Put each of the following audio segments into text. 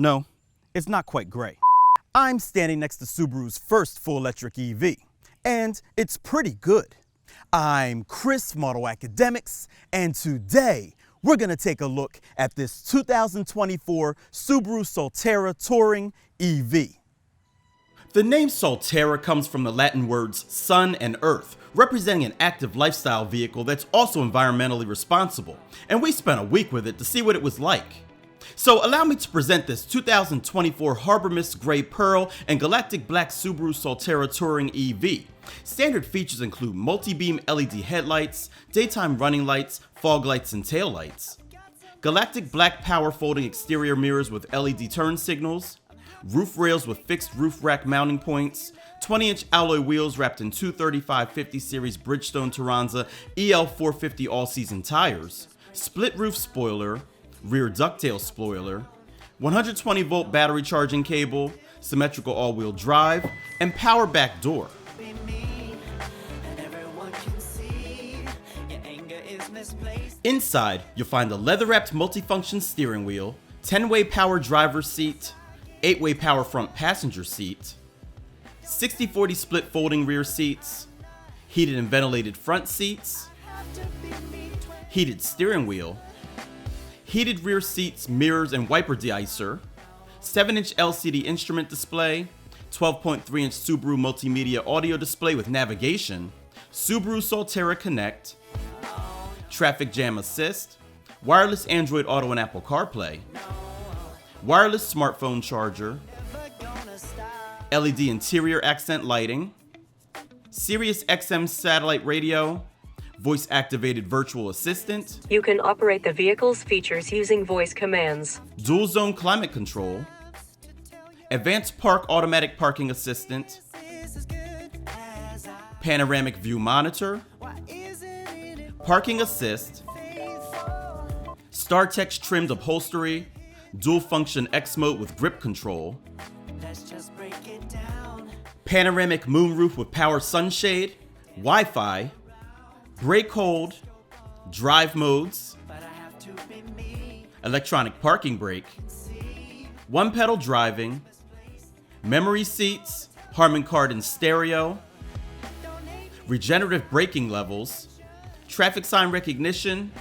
No, it's not quite gray. I'm standing next to Subaru's first full electric EV, and it's pretty good. I'm Chris from AutoAcademics, and today we're gonna take a look at this 2024 Subaru Solterra Touring EV. The name Solterra comes from the Latin words sun and earth, representing an active lifestyle vehicle that's also environmentally responsible, and we spent a week with it to see what it was like. So allow me to present this 2024 Harbor Mist Gray Pearl and Galactic Black Subaru Solterra Touring EV. Standard features include multi-beam LED headlights, daytime running lights, fog lights, and tail lights. Galactic Black power folding exterior mirrors with LED turn signals, roof rails with fixed roof rack mounting points, 20-inch alloy wheels wrapped in 235/50 series Bridgestone Turanza EL450 all-season tires, split roof spoiler, rear ducktail spoiler, 120-volt battery charging cable, symmetrical all-wheel drive, and power back door. Inside, you'll find a leather-wrapped multifunction steering wheel, 10-way power driver's seat, 8-way power front passenger seat, 60/40 split folding rear seats, heated and ventilated front seats, heated steering wheel, heated rear seats, mirrors, and wiper deicer, 7-inch LCD instrument display, 12.3-inch Subaru multimedia audio display with navigation, Subaru Solterra Connect, traffic jam assist, wireless Android Auto and Apple CarPlay, wireless smartphone charger, LED interior accent lighting, Sirius XM satellite radio, voice-activated virtual assistant. You can operate the vehicle's features using voice commands. Dual zone climate control, advanced park automatic parking assistant, panoramic view monitor, parking assist, StarTex trimmed upholstery, dual function X mode with grip control, panoramic moonroof with power sunshade, Wi-Fi, brake hold, drive modes, electronic parking brake, one pedal driving, memory seats, Harman Kardon stereo, regenerative braking levels, traffic sign recognition,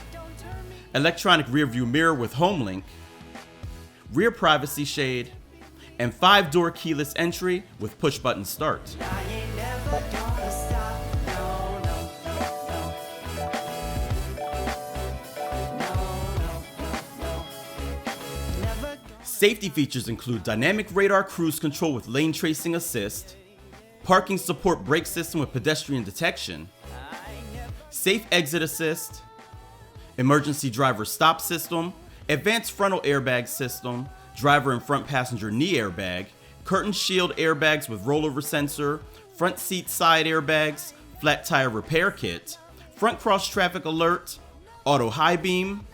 electronic rear view mirror with HomeLink, rear privacy shade, and 5-door keyless entry with push button start. Safety features include dynamic radar cruise control with lane tracing assist, parking support brake system with pedestrian detection, safe exit assist, emergency driver stop system, advanced frontal airbag system, driver and front passenger knee airbag, curtain shield airbags with rollover sensor, front seat side airbags, flat tire repair kit, front cross traffic alert, auto high beam,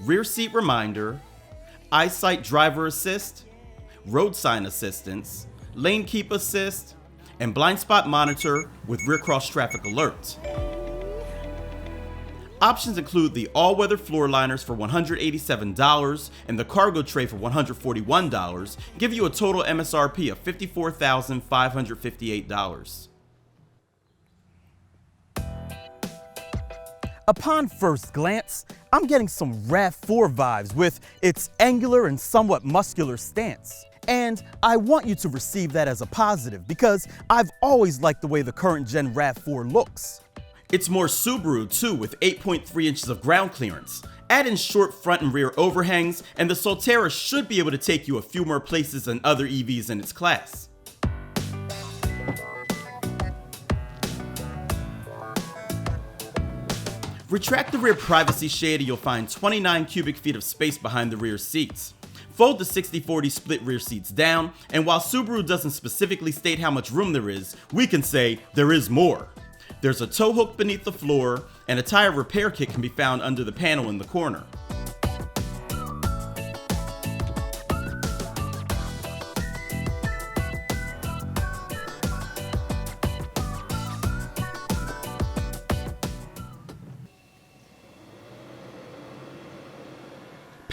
rear seat reminder, eyesight driver assist, road sign assistance, lane keep assist, and blind spot monitor with rear cross traffic alert. Options include the all-weather floor liners for $187 and the cargo tray for $141, give you a total M.S.R.P. of $54,558. Upon first glance, I'm getting some RAV4 vibes with its angular and somewhat muscular stance. And I want you to receive that as a positive because I've always liked the way the current gen RAV4 looks. It's more Subaru too, with 8.3 inches of ground clearance. Add in short front and rear overhangs, and the Solterra should be able to take you a few more places than other EVs in its class. Retract the rear privacy shade and you'll find 29 cubic feet of space behind the rear seats. Fold the 60/40 split rear seats down, and while Subaru doesn't specifically state how much room there is, we can say there is more. There's a tow hook beneath the floor, and a tire repair kit can be found under the panel in the corner.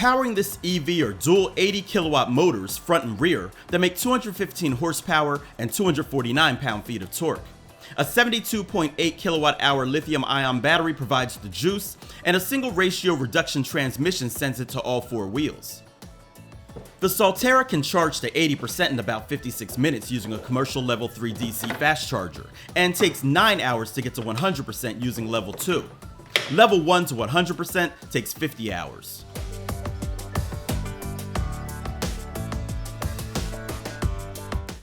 Powering this EV are dual 80 kilowatt motors front and rear that make 215 horsepower and 249 pound-feet of torque. A 72.8 kilowatt hour lithium ion battery provides the juice, and a single ratio reduction transmission sends it to all four wheels. The Solterra can charge to 80% in about 56 minutes using a commercial level 3 DC fast charger, and takes 9 hours to get to 100% using level 2. Level 1 to 100% takes 50 hours.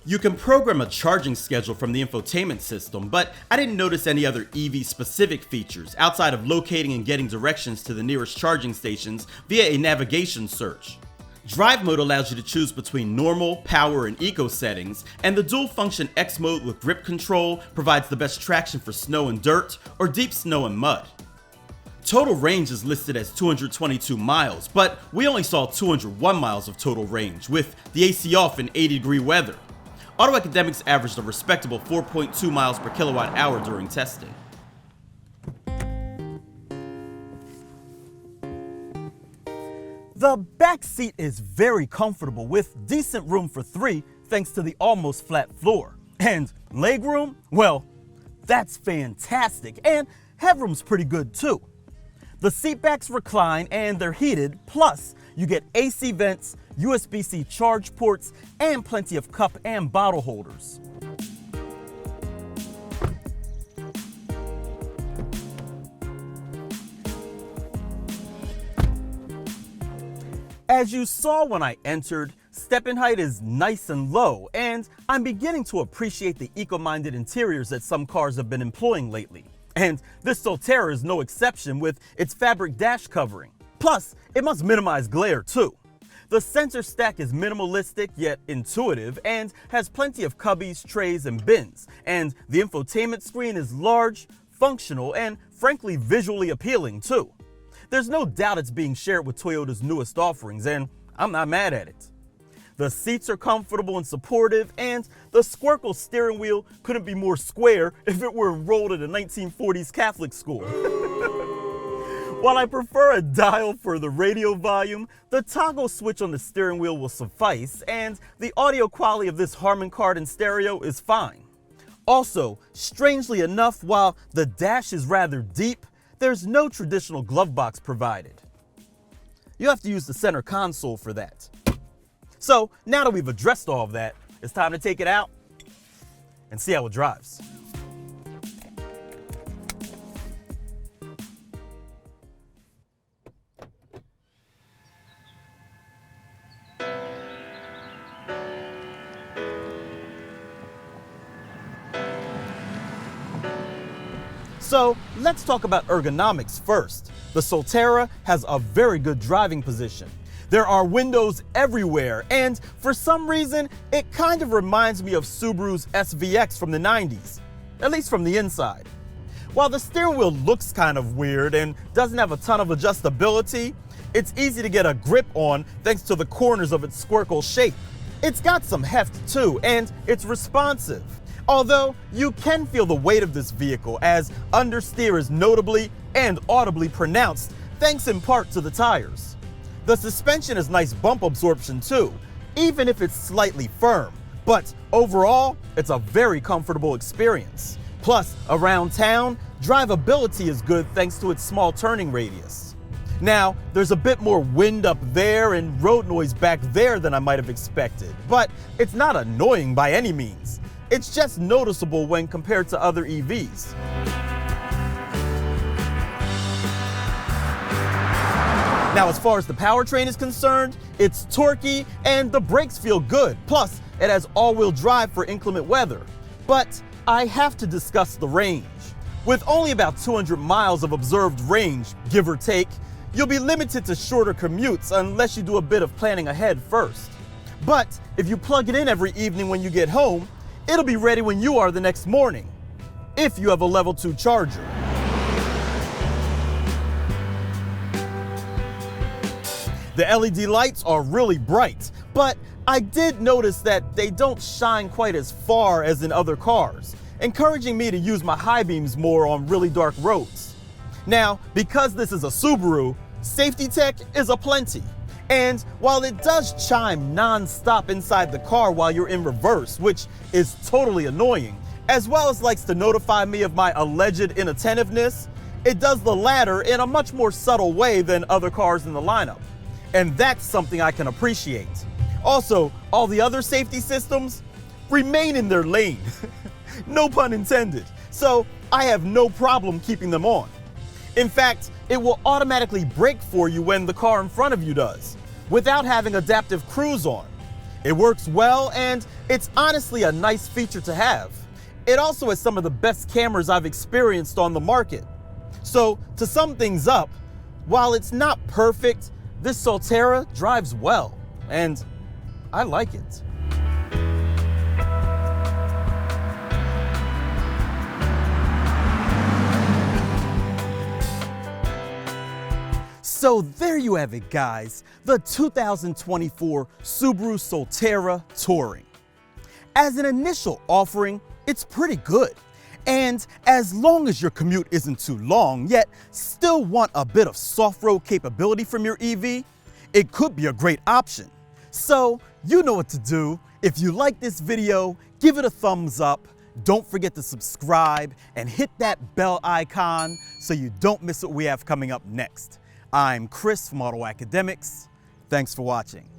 You can program a charging schedule from the infotainment system, but I didn't notice any other EV-specific features outside of locating and getting directions to the nearest charging stations via a navigation search. Drive mode allows you to choose between normal, power, and eco settings, and the dual-function X mode with grip control provides the best traction for snow and dirt or deep snow and mud. Total range is listed as 222 miles, but we only saw 201 miles of total range, with the AC off in 80-degree weather. AutoAcademics averaged a respectable 4.2 miles per kilowatt hour during testing. The back seat is very comfortable with decent room for three thanks to the almost flat floor. And legroom? Well, that's fantastic, and headroom's pretty good too. The seat backs recline and they're heated, plus you get AC vents, USB-C charge ports, and plenty of cup and bottle holders. As you saw when I entered, step-in height is nice and low, and I'm beginning to appreciate the eco-minded interiors that some cars have been employing lately. And this Solterra is no exception with its fabric dash covering. Plus, it must minimize glare too. The center stack is minimalistic yet intuitive and has plenty of cubbies, trays, and bins. And the infotainment screen is large, functional, and frankly visually appealing too. There's no doubt it's being shared with Toyota's newest offerings, and I'm not mad at it. The seats are comfortable and supportive, and the Squircle steering wheel couldn't be more square if it were enrolled at a 1940s Catholic school. While I prefer a dial for the radio volume, the toggle switch on the steering wheel will suffice, and the audio quality of this Harman Kardon stereo is fine. Also, strangely enough, while the dash is rather deep, there's no traditional glove box provided. You have to use the center console for that. So, now that we've addressed all of that, it's time to take it out and see how it drives. So let's talk about ergonomics first. The Solterra has a very good driving position. There are windows everywhere, and for some reason, it kind of reminds me of Subaru's SVX from the 90s, at least from the inside. While the steering wheel looks kind of weird and doesn't have a ton of adjustability, it's easy to get a grip on thanks to the corners of its squircle shape. It's got some heft too, and it's responsive. Although you can feel the weight of this vehicle as understeer is notably and audibly pronounced thanks in part to the tires. The suspension has nice bump absorption too, even if it's slightly firm, but overall it's a very comfortable experience. Plus, around town, drivability is good thanks to its small turning radius. Now, there's a bit more wind up there and road noise back there than I might have expected, but it's not annoying by any means. It's just noticeable when compared to other EVs. Now, as far as the powertrain is concerned, it's torquey and the brakes feel good. Plus, it has all-wheel drive for inclement weather. But I have to discuss the range. With only about 200 miles of observed range, give or take, you'll be limited to shorter commutes unless you do a bit of planning ahead first. But if you plug it in every evening when you get home, it'll be ready when you are the next morning, if you have a level 2 charger. The LED lights are really bright, but I did notice that they don't shine quite as far as in other cars, encouraging me to use my high beams more on really dark roads. Now, because this is a Subaru, safety tech is aplenty. And while it does chime non-stop inside the car while you're in reverse, which is totally annoying, as well as likes to notify me of my alleged inattentiveness, it does the latter in a much more subtle way than other cars in the lineup. And that's something I can appreciate. Also, all the other safety systems remain in their lane. No pun intended. So I have no problem keeping them on. In fact, it will automatically brake for you when the car in front of you does, without having adaptive cruise on. It works well, and it's honestly a nice feature to have. It also has some of the best cameras I've experienced on the market. So to sum things up, while it's not perfect, this Solterra drives well, and I like it. So there you have it, guys, the 2024 Subaru Solterra Touring. As an initial offering, it's pretty good. And as long as your commute isn't too long, yet still want a bit of soft-road capability from your EV, it could be a great option. So you know what to do. If you like this video, give it a thumbs up. Don't forget to subscribe and hit that bell icon so you don't miss what we have coming up next. I'm Chris from AutoAcademics. Thanks for watching.